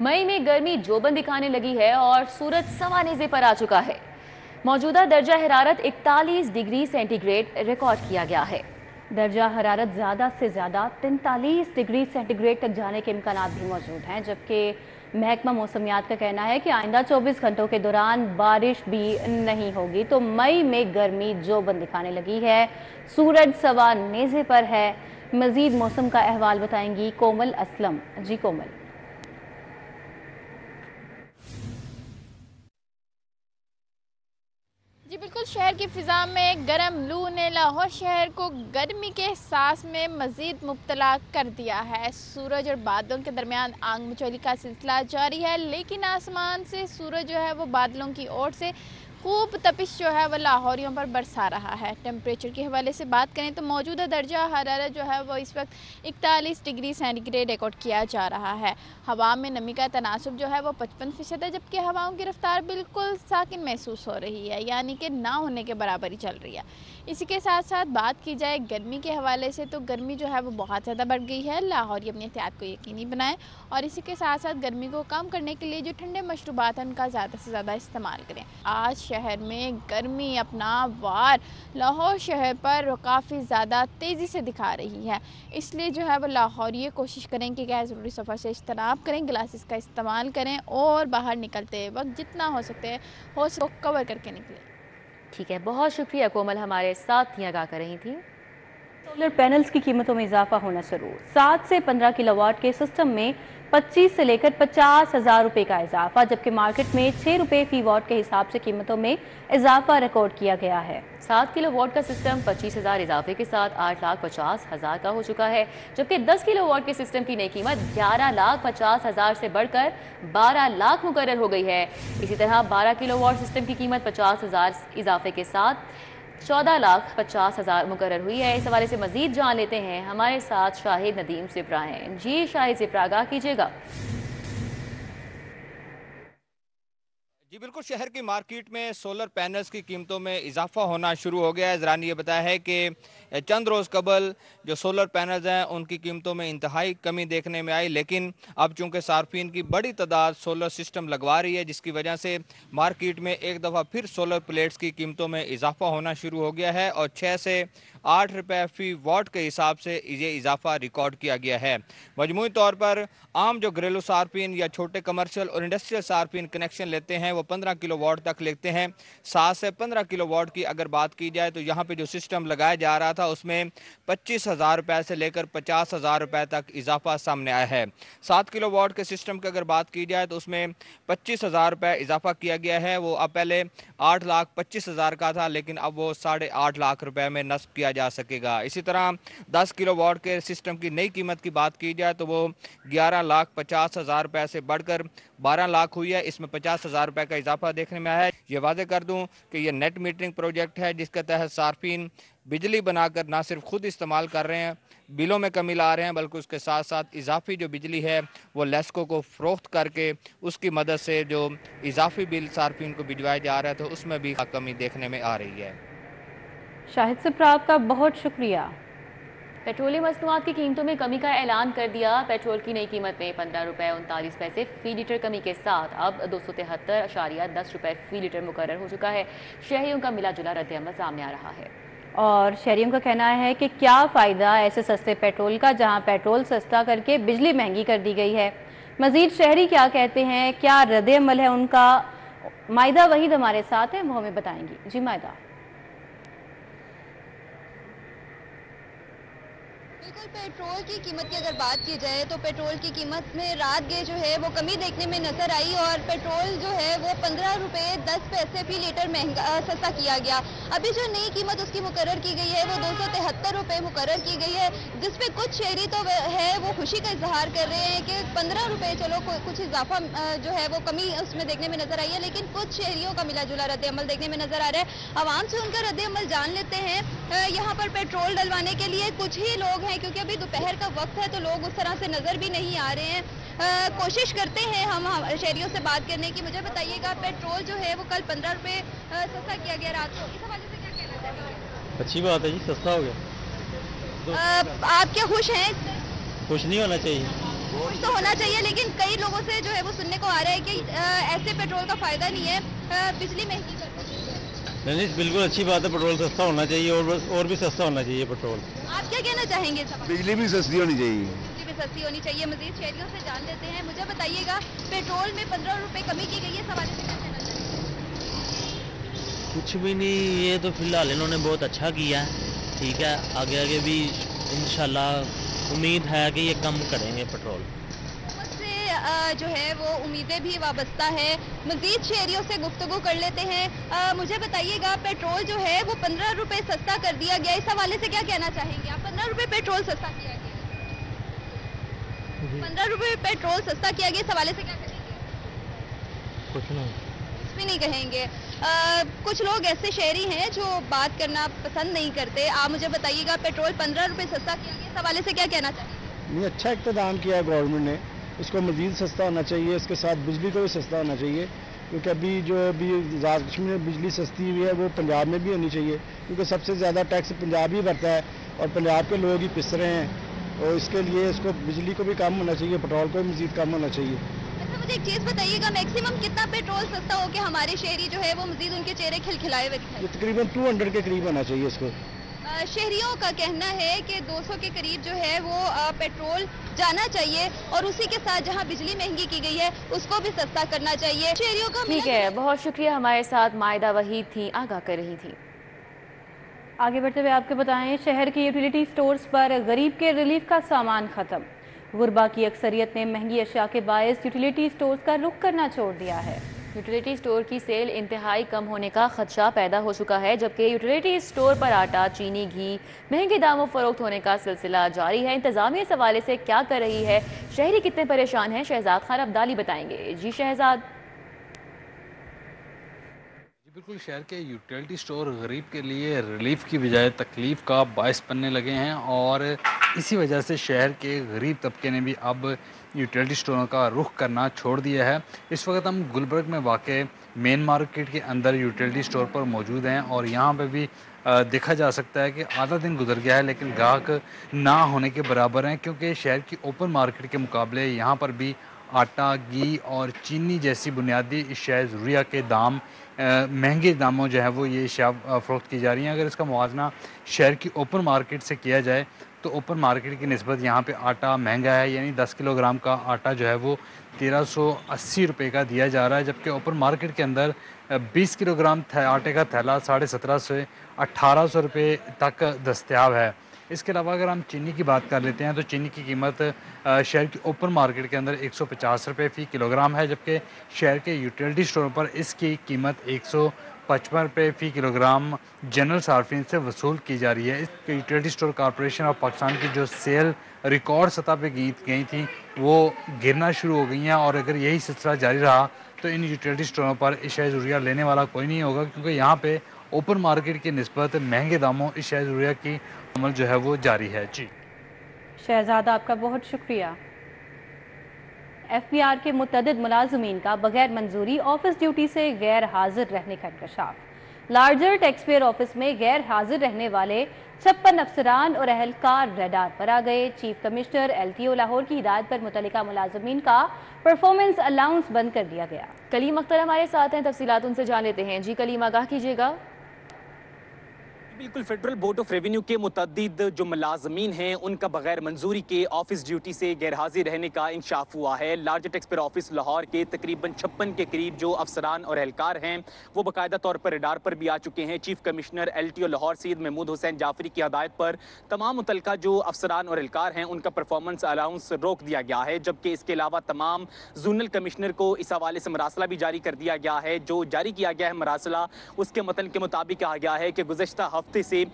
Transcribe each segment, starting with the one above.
मई में गर्मी जोबन दिखाने लगी है और सूरज सवा नेज़े पर आ चुका है। मौजूदा दर्जा हरारत 41 डिग्री सेंटीग्रेड रिकॉर्ड किया गया है। दर्जा हरारत ज़्यादा से ज़्यादा 43 डिग्री सेंटीग्रेड तक जाने के इम्कानात भी मौजूद हैं, जबकि महकमा मौसमियात का कहना है कि आइंदा 24 घंटों के दौरान बारिश भी नहीं होगी। तो मई में गर्मी जोबन दिखाने लगी है, सूरज सवा नेज़े पर है। मजीद मौसम का अहवाल बताएंगी कोमल असलम। जी कोमल। जी बिल्कुल, शहर की फ़िज़ा में गर्म लू ने लाहौर शहर को गर्मी के एहसास में मज़ीद मुब्तला कर दिया है। सूरज और बादलों के दरमियान आग मिचौली का सिलसिला जारी है, लेकिन आसमान से सूरज जो है वो बादलों की ओर से खूब तपिश जो है वह लाहौरियों पर बरसा रहा है। टेम्परेचर के हवाले से बात करें तो मौजूदा दर्जा हरारत जो है वो इस वक्त 41 डिग्री सेंटीग्रेड रिकॉर्ड किया जा रहा है। हवा में नमी का तनासुब जो है वो 55% है, जबकि हवाओं की रफ्तार बिल्कुल साकिन महसूस हो रही है, यानी कि ना होने के बराबर ही चल रही है। इसी के साथ साथ बात की जाए गर्मी के हवाले से तो गर्मी जो है वो बहुत ज़्यादा बढ़ गई है। लाहौरी अपनी एहतियात को यकीनी बनाएं और इसी के साथ साथ गर्मी को कम करने के लिए जो ठंडे मशरूबात हैं उनका ज़्यादा से ज़्यादा इस्तेमाल करें। आज शहर में गर्मी अपना वार लाहौर शहर पर काफ़ी ज़्यादा तेज़ी से दिखा रही है, इसलिए जो है वो लाहौरी कोशिश करें कि गैर ज़रूरी सफ़र से इज्तनाब करें, ग्लासेस का इस्तेमाल करें और बाहर निकलते वक्त जितना हो सके कवर करके निकलें। ठीक है, बहुत शुक्रिया कोमल, हमारे साथ ही आगाह कर रही थी। सोलर पैनल्स की कीमतों में इजाफा होना शुरू। 7 से 15 किलोवाट के सिस्टम में 25 से लेकर 50,000 रुपए का इजाफा, जबकि मार्केट में 6 रुपए फी वाट के हिसाब से कीमतों में इजाफा रिकॉर्ड किया गया है। 7 किलोवाट का सिस्टम 25,000 इजाफे के साथ 8,50,000 का हो चुका है, जबकि 10 किलोवाट के सिस्टम की नई कीमत 11,50,000 से बढ़कर 12 लाख मुकर्रर हो गई है। इसी तरह 12 किलोवाट सिस्टम की कीमत 50,000 इजाफे के साथ 14,50,000 मुकर्रर हुई है। इस हवाले से मजीद जान लेते हैं, हमारे साथ शाहिद नदीम सिप्रा हैं। जी शाहिद सिप्रा, आगाह कीजिएगा। जी बिल्कुल, शहर की मार्केट में सोलर पैनल्स की कीमतों में इजाफा होना शुरू हो गया है। ज़रा ने ये बताया है कि चंद रोज़ कबल जो सोलर पैनल्स हैं उनकी कीमतों में इंतहाई कमी देखने में आई, लेकिन अब चूंकि सार्फिन की बड़ी तादाद सोलर सिस्टम लगवा रही है, जिसकी वजह से मार्केट में एक दफ़ा फिर सोलर प्लेट्स की कीमतों में इजाफा होना शुरू हो गया है और 6 से 8 रुपये फी वाट के हिसाब से ये इजाफा रिकॉर्ड किया गया है। मजमूई तौर पर आम जो घरेलू सार्फिन या छोटे कमर्शियल और इंडस्ट्रियल सार्फिन कनेक्शन लेते हैं वो 15 किलो वाट तक लेते हैं। 7 से 15 किलो वाट की अगर बात की जाए तो यहाँ पे जो सिस्टम लगाया जा रहा था उसमें 25,000 रुपये से लेकर 50,000 रुपये तक इजाफा सामने आया है। 7 किलो वाट के सिस्टम की अगर बात की जाए तो उसमें 25,000 रुपये इजाफा किया गया है। वो अब पहले 8,25,000 का था, लेकिन अब वो 8.5 लाख रुपये में नस्ब किया जा सकेगा। इसी तरह 10 किलो वाट के सिस्टम की नई कीमत की बात की जाए तो वो 11,50,000 रुपये से बढ़कर 12 लाख हुई है। इसमें 50,000 रुपये का इजाफा देखने में आया है। ये वादे कर दूं कि ये नेट मीटरिंग प्रोजेक्ट है, जिसके तहत सार्फिन बिजली बनाकर ना सिर्फ खुद इस्तेमाल कर रहे हैं, बिलों में कमी ला रहे हैं, बल्कि उसके साथ साथ इजाफी जो बिजली है वो लेस्को को फ़रोख्त करके उसकी मदद से जो इजाफी बिल सार्फिन को भिजवाया जा रहा है तो उसमें भी कमी देखने में आ रही है। शाहिद सिप्रा, आपका बहुत शुक्रिया। पेट्रोलियम मसनूआत की कीमतों में कमी का ऐलान कर दिया। पेट्रोल की नई कीमत में 15 रुपये 39 पैसे फी लीटर कमी के साथ अब 273.10 रुपये फी लीटर मुकर्रर हो चुका है। शहरियों का मिला जुला रद्द-ए-अमल सामने आ रहा है और शहरियों का कहना है कि क्या फ़ायदा ऐसे सस्ते पेट्रोल का, जहां पेट्रोल सस्ता करके बिजली महंगी कर दी गई है। मजीद शहरी क्या कहते हैं, क्या रद्द-ए-अमल है उनका, मायदा वहीद हमारे साथ है, वो हमें बताएंगी। जी मायदा। बिल्कुल, पेट्रोल की कीमत की अगर बात की जाए तो पेट्रोल की कीमत में रात गए जो है वो कमी देखने में नजर आई और पेट्रोल जो है वो 15 रुपये 10 पैसे फी लीटर महंगा सस्ता किया गया। अभी जो नई कीमत उसकी मुकर्रर की गई है वो 273 रुपये मुकर्रर की गई है, जिसपे कुछ शहरी तो है वो खुशी का इजहार कर रहे हैं कि 15 रुपये चलो कुछ इजाफा जो है वो कमी उसमें देखने में नजर आई है, लेकिन कुछ शहरियों का मिला जुला रद्द-ए-अमल देखने में नजर आ रहा है। आवाम से उनका रद्द-ए-अमल जान लेते हैं। यहाँ पर पेट्रोल डलवाने के लिए कुछ ही लोग हैं, क्योंकि अभी दोपहर का वक्त है तो लोग उस तरह से नजर भी नहीं आ रहे हैं। कोशिश करते हैं हम शहरियों से बात करने की। मुझे बताइएगा, पेट्रोल जो है वो कल 15 रुपये सस्ता किया गया रात को, इस हवाले से क्या कहना चाहेंगे? अच्छी बात है जी, सस्ता हो गया। आप क्या खुश हैं इससे? कुछ नहीं होना चाहिए। कुछ तो होना चाहिए, लेकिन कई लोगों से जो है वो सुनने को आ रहा है कि ऐसे पेट्रोल का फायदा नहीं है, बिजली महंगी कर दी है। नहीं, बिल्कुल अच्छी बात है, पेट्रोल सस्ता होना चाहिए और भी सस्ता होना चाहिए पेट्रोल। आप क्या कहना चाहेंगे? बिजली भी सस्ती होनी चाहिए। बिजली भी सस्ती होनी चाहिए। मजीद शहरियों से जान लेते हैं। मुझे बताइएगा, पेट्रोल में 15 रुपए कमी की गई है, इस हवाले से क्या कहना चाहेंगे? कुछ भी नहीं, ये तो फिलहाल इन्होंने बहुत अच्छा किया है। ठीक है, आगे आगे भी इंशाल्लाह उम्मीद है कि ये कम करेंगे पेट्रोल। से जो है वो उम्मीदें भी वाबस्ता है। मजीद शहरियों से गुफ्तगू कर लेते हैं। मुझे बताइएगा, पेट्रोल जो है वो 15 रुपए सस्ता कर दिया गया, इस हवाले से क्या कहना चाहेंगे आप? 15 रुपए पेट्रोल सस्ता किया गया, 15 रुपए पेट्रोल सस्ता किया गया, इस हवाले से क्या कहेंगे? कुछ नहीं, कुछ भी नहीं कहेंगे। कुछ लोग ऐसे शहरी हैं जो बात करना पसंद नहीं करते। आप मुझे बताइएगा, पेट्रोल 15 रुपए सस्ता किया गया, इस हवाले से क्या कहना चाहेंगे? नहीं, अच्छा इक़्तिदाम किया है गवर्नमेंट ने, इसको मज़ीद सस्ता होना चाहिए, इसके साथ बिजली को भी सस्ता होना चाहिए, क्योंकि अभी आज़ाद कश्मीर में बिजली सस्ती हुई है, वो पंजाब में भी होनी चाहिए, क्योंकि सबसे ज़्यादा टैक्स पंजाब ही भरता है और पंजाब के लोग ही पिस रहे हैं, और इसके लिए इसको बिजली को भी कम होना चाहिए, पेट्रोल को भी मज़ीद कम होना चाहिए। अच्छा, मुझे एक चीज़ बताइएगा, मैक्सिमम कितना पेट्रोल सस्ता हो कि हमारे शहरी जो है वो मजीद उनके चेहरे खिलखिलाए हुए दिखाई? ये तकरीबन 200 के करीब होना चाहिए इसको। शहरियों का कहना है कि 200 के करीब जो है वो पेट्रोल जाना चाहिए, और उसी के साथ जहां बिजली महंगी की गई है उसको भी सस्ता करना चाहिए। शहरियों का ठीक है, बहुत शुक्रिया। हमारे साथ मायदा वहीद थी, आगाह कर रही थी। आगे बढ़ते हुए आपको बताएं, शहर के यूटिलिटी स्टोर्स पर गरीब के रिलीफ का सामान खत्म। गुरबा की अक्सरियत ने महंगी अशिया के बायस यूटिलिटी स्टोर्स का रुख करना छोड़ दिया है। यूटिलिटी स्टोर की सेल इंतहाई कम होने का खदशा पैदा हो चुका है, जबकि यूटिलिटी स्टोर पर आटा, चीनी, घी महंगे दामों फरोख्त होने का सिलसिला जारी है। इंतजामिया इस हवाले से क्या कर रही है, शहरी कितने परेशान हैं, शहजाद खान अब्दाली बताएंगे। जी शहजाद। बिल्कुल, शहर के यूटिलिटी स्टोर गरीब के लिए रिलीफ की बजाय तकलीफ़ का बायस बनने लगे हैं, और इसी वजह से शहर के गरीब तबके ने भी अब यूटिलिटी स्टोरों का रुख करना छोड़ दिया है। इस वक्त हम गुलबर्ग में वाक़ मेन मार्केट के अंदर यूटिलिटी स्टोर पर मौजूद हैं, और यहाँ पे भी देखा जा सकता है कि आधा दिन गुजर गया है लेकिन ग्राहक ना होने के बराबर हैं, क्योंकि शहर की ओपन मार्केट के मुकाबले यहाँ पर भी आटा, घी और चीनी जैसी बुनियादी अशिया ज़रूरिया के दाम महंगे दामों जो है वो ये अशिया फ़रोख्त की जा रही हैं। अगर इसका मुवाजना शहर की ओपन मार्केट से किया जाए तो ओपन मार्केट की निस्बत यहाँ पे आटा महंगा है, यानी 10 किलोग्राम का आटा जो है वो 1380 रुपये का दिया जा रहा है, जबकि ओपन मार्केट के अंदर 20 किलोग्राम आटे का थैला 1750 से 1800 रुपये तक दस्तयाब है। इसके अलावा अगर हम चीनी की बात कर लेते हैं तो चीनी की कीमत शहर की ओपन मार्केट के अंदर 150 रुपये फ़ी किलोग्राम है, जबकि शहर के यूटिलिटी स्टोरों पर इसकी कीमत 155 रुपये फ़ी किलोग्राम जनरल सार्फिन से वसूल की जा रही है। इस utility store corporation of Pakistan की जो सेल रिकॉर्ड सतह पे गई थी वो गिरना शुरू हो गई हैं, और अगर यही सिलसिला जारी रहा तो इन यूटिलिटी स्टोरों पर अशिया ज़रूरिया लेने वाला कोई नहीं होगा, क्योंकि यहाँ पे ओपन मार्केट की निस्बत महंगे दामों अशिया ज़रूरिया की अमल जो है वो जारी है। जी शहजाद, आपका बहुत शुक्रिया। FBR के मुतअद्दिद मुलाजमीन का बगैर मंजूरी ऑफिस ड्यूटी से गैर हाजिर रहने का इंकशाफ। लार्जर टैक्स पेयर ऑफिस में गैर हाजिर रहने वाले 56 अफसरान और अहलकार रडार पर आ गए। चीफ कमिश्नर LTO लाहौर की हिदायत पर मुतल्लिका मुलाजमीन का परफॉर्मेंस अलाउंस बंद कर दिया गया। कलीम अख्तर हमारे साथ हैं, तफसीलात उनसे जान लेते हैं। जी कलीम, आगाह कीजिएगा। बिल्कुल, फेडरल बोर्ड ऑफ रेवेन्यू के मुतअद्दिद जो मुलाजमीन हैं उनका बगैर मंजूरी के ऑफिस ड्यूटी से गैर हाजिर रहने का इंकशाफ हुआ है। Larger tax payer office Lahore के तकरीबन 56 के करीब जो अफसरान और एहलकार हैं वो बाकायदा तौर पर रडार पर भी आ चुके हैं। Chief commissioner LTO Lahore Syed Mahmood Hussain Jafri की हदायत पर तमाम मुतल्लिका जो अफसरान और एहलकार हैं उनका परफॉर्मेंस अलाउंस रोक दिया गया है, जबकि इसके अलावा तमाम जोनल कमिश्नर को इस हवाले से मरासला भी जारी कर दिया गया है। जो जारी किया गया है मरासला, उसके मतन के मुताबिक कहा गया है कि गुज़श्ता हफ्ते से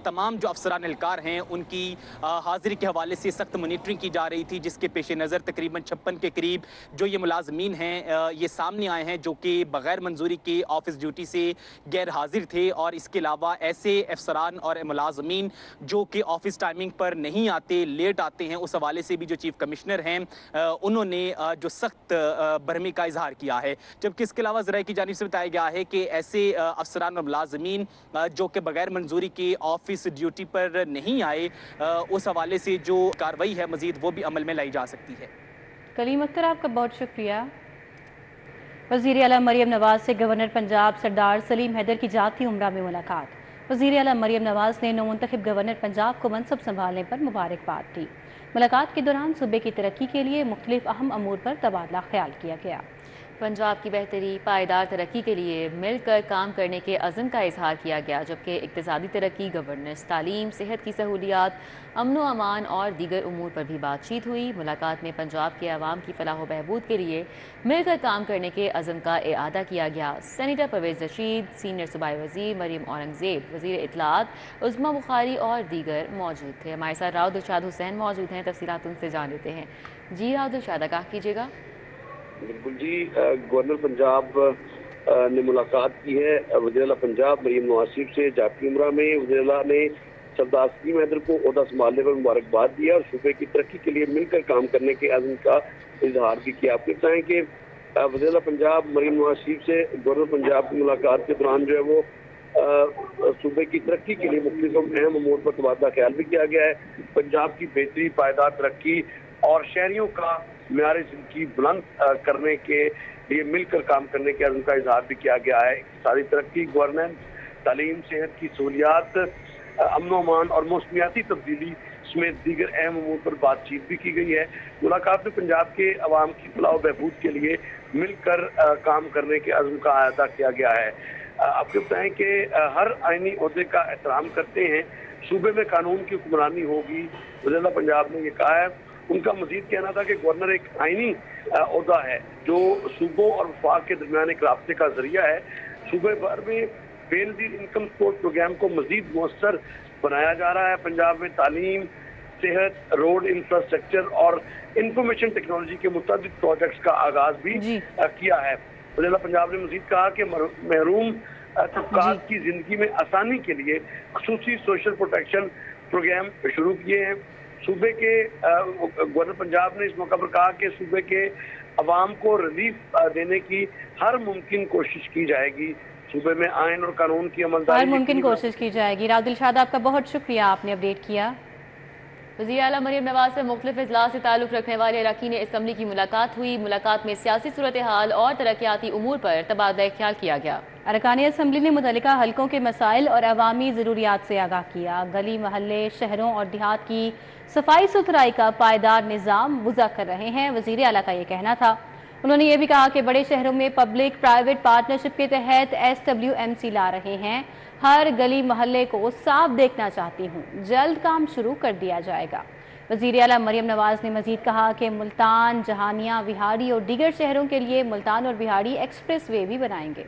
तमाम जो अफसरान एहलकार हैं उनकी हाजिरी के हवाले से सख्त मॉनिटरिंग की जा रही थी, जिसके पेश नज़र तकरीबन 56 के करीब जो ये मुलाजमीन हैं ये सामने आए हैं जो कि बगैर मंजूरी के ऑफिस ड्यूटी से गैर हाजिर थे। और इसके अलावा ऐसे अफसरान और मुलाजमीन जो कि ऑफिस टाइमिंग पर नहीं आते, लेट आते हैं, उस हवाले से भी जो चीफ कमिश्नर हैं उन्होंने जो सख्त बरहमी का इजहार किया है। जबकि इसके अलावा ज़राए की जानिब से बताया गया है कि ऐसे अफसरान और मुलाजमीन जो कि बगैर बगैर मंजूरी के ऑफिस ड्यूटी पर नहीं आए, उस हवाले से जो कार्रवाई है मजीद वो भी अमल में लाई जा सकती है। कलीम अख्तर, आपका बहुत शुक्रिया। वज़ीर आला मरियम नवाज से गवर्नर पंजाब सरदार सलीम हैदर की जाती उम्रा में मुलाकात। वज़ीर आला मरियम नवाज ने नौमुंतखब गवर्नर पंजाब को मनसब संभालने पर मुबारकबाद दी। मुलाकात के दौरान सूबे की तरक्की के लिए मुख्तलिफ अहम अमूर पर तबादला ख्याल किया गया। पंजाब की बेहतरी पायदार तरक्की के लिए मिलकर काम करने के अज़्म का इजहार किया गया, जबकि इक़्तिसादी तरक्की, गवर्नेंस, तालीम, सेहत की सहूलियात, अमन व अमान और दीगर उमूर पर भी बातचीत हुई। मुलाकात में पंजाब के अवाम की फलाह व बहबूद के लिए मिलकर काम करने के अज़्म का इआदा किया गया। सेनेटर परवेज़ रशीद, सीनियर सूबाई वज़ीर मरियम औरंगज़ेब, वज़ीर इत्तलात उस्मा बुखारी और दीगर मौजूद थे। हमारे साथ राव दिलशाद हुसैन मौजूद हैं, तफसीलात उनसे जान लेते हैं। जी राव दिलशाद, आगाह कीजिएगा। बिल्कुल जी, गवर्नर पंजाब ने मुलाकात की है वज़ीर आला पंजाब मरियम नवाज से जाती उम्रा में। वज़ीर आला ने सरदार सलीम हैदर को ओहदा संभालने पर मुबारकबाद दिया और सूबे की तरक्की के लिए मिलकर काम करने के अज़्म का इजहार भी किया। आपको बताएं कि वज़ीर आला पंजाब मरियम नवाज से गवर्नर पंजाब की मुलाकात के दौरान जो है वो सूबे की तरक्की के लिए मुख्तलिफ अहम अमूर पर तबादला ख्याल भी किया गया है। पंजाब की बेहतरी, पायदार तरक्की और शहरियों का म्यार जिंदगी बुलंद करने के लिए मिलकर काम करने के अज़्म का इजहार भी किया गया है। इक़्तिसादी तरक्की, गवर्नेंस, तालीम, सेहत की सहूलियात, अमन व अमान और मौसमियाती तब्दीली समेत दीगर अहम अमूर पर बातचीत भी की गई है। मुलाकात में पंजाब के अवाम की फलाह व बहबूद के लिए मिलकर काम करने के अज़्म का अदा किया गया है। आपको बताएं कि हर आईनी ओहदे का एहतराम करते हैं, सूबे में कानून की हुक्मरानी होगी। वज़ीर आला पंजाब ने ये कहा है। उनका मजीद कहना था कि गवर्नर एक आईनी ओहदा है जो सूबों और वफाक के दरमियान एक राब्ते का जरिया है। सूबे भर में बेनज़ीर इनकम सपोर्ट प्रोग्राम को मजीद मुअस्सर बनाया जा रहा है। पंजाब में तालीम, सेहत, रोड इंफ्रास्ट्रक्चर और इंफॉर्मेशन टेक्नोलॉजी के मुतअद्दिद प्रोजेक्ट्स का आगाज भी किया है। वज़ीर आला पंजाब ने मजीद कहा कि महरूम तबकात की जिंदगी में आसानी के लिए खुसूसी सोशल प्रोटेक्शन प्रोग्राम शुरू किए हैं। सूबे के गवर्नर पंजाब ने इस मौका पर कहा कि सूबे के अवाम को रिलीफ देने की हर मुमकिन कोशिश की जाएगी। सूबे में आइन और कानून की अमलदारी हर मुमकिन कोशिश की जाएगी। राव दिलशाद, आपका बहुत शुक्रिया, आपने अपडेट किया। वज़ीर आला मरियम नवाज से मुख्तलिफ इजलास से ताल्लुक़ रखने वाले अरकान असम्बली की मुलाकात हुई। मुलाकात में सियासी सूरत हाल और तरक्याती उमूर पर तबादला ख्याल किया गया। अरकान असम्बली ने मुतल्लिका हलकों के मसाइल और अवामी ज़रूरियात से आगाह किया। गली महल्ले, शहरों और देहात की सफाई सुथराई का पायदार निज़ाम वज़ा कर रहे हैं, वज़ीर आला का ये कहना था। उन्होंने ये भी कहा कि बड़े शहरों में पब्लिक प्राइवेट पार्टनरशिप के तहत SWMC ला रहे हैं। हर गली मोहल्ले को साफ देखना चाहती हूँ, जल्द काम शुरू कर दिया जाएगा। वज़ीर आला मरियम नवाज ने मजीद कहा कि मुल्तान, जहानिया, विहाड़ी और दीगर शहरों के लिए मुल्तान और विहाड़ी एक्सप्रेस वे भी बनाएंगे।